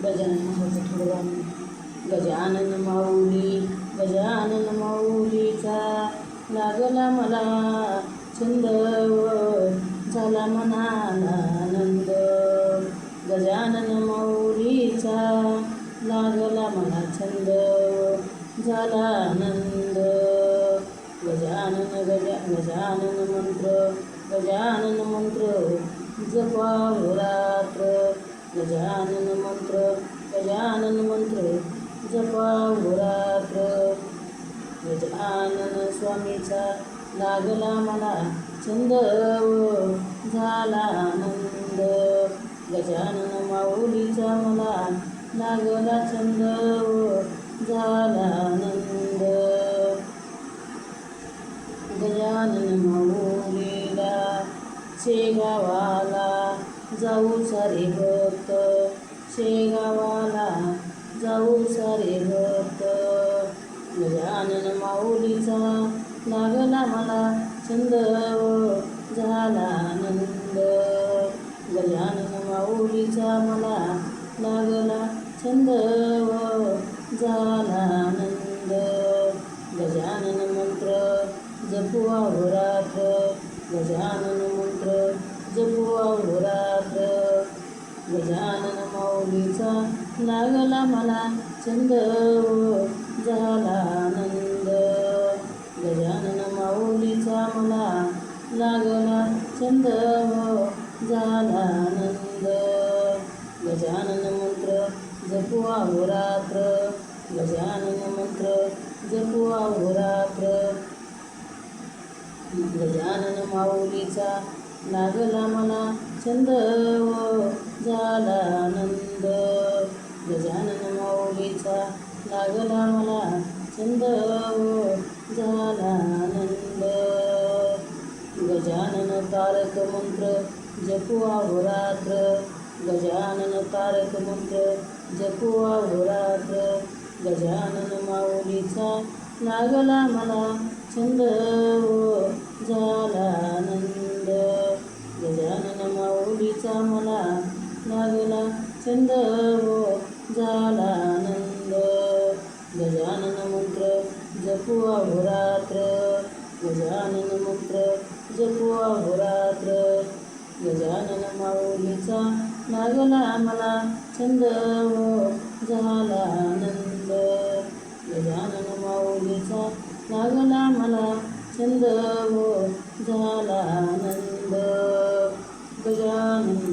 गजानन महाराजांचं थोडं गाणं. गजानन माऊलीचा लागला मला छंद, झाला मनाला आनंद. गजानन माऊलीचा लागला मला छंद, झाला आनंद. गजानन मंत्र जपावं रात्र. गजानन मंत्र जपावं रात्र. गजानन स्वामीचा लागला मला छंद, झाला आनंद. गजानन माऊलीचा मला लागला छंद, झाला आनंद. गजानन माऊलीला शेगावाला जाऊ सारे भक्त. शेगावाला जाऊ सारे भक्त. गजानन माऊलीचा लागला मला छंद, झाला आनंद. गजानन माऊलीचा मला लागला छंद, झाला आनंद. गजानन मंत्र जपुआवं रात्र. गजानन मंत्र जपुआवं रात्र. गजानन माऊलीचा लागला मला छंद, झाला आनंद. गजानन माऊलीचा मला लागला छंद, झाला आनंद. गजानन मंत्र जपुआवं रात्र. गजानन मंत्र जपुआवं रात्र. गजानन माऊलीचा लागला मला छंद, झाला आनंद. गजानन माऊलीचा लागला मला छंद, झाला आनंद. गजानन तारक मंत्र जपुआवं रात्र. गजानन तारक मंत्र जपुआवं रात्र. गजानन माऊलीचा लागला मला छंद, झाला आनंद. गजानन माऊलीचा मला लागला छंद, झाला आनंद. गजानन मंत्र जपुआवं रात्र. गजानन मंत्र जपुआवं रात्र. गजानन माऊलीचा लागला मला छंद, झाला आनंद. गजानन माऊलीचा लागला मला छंद, झाला आनंद. गजानन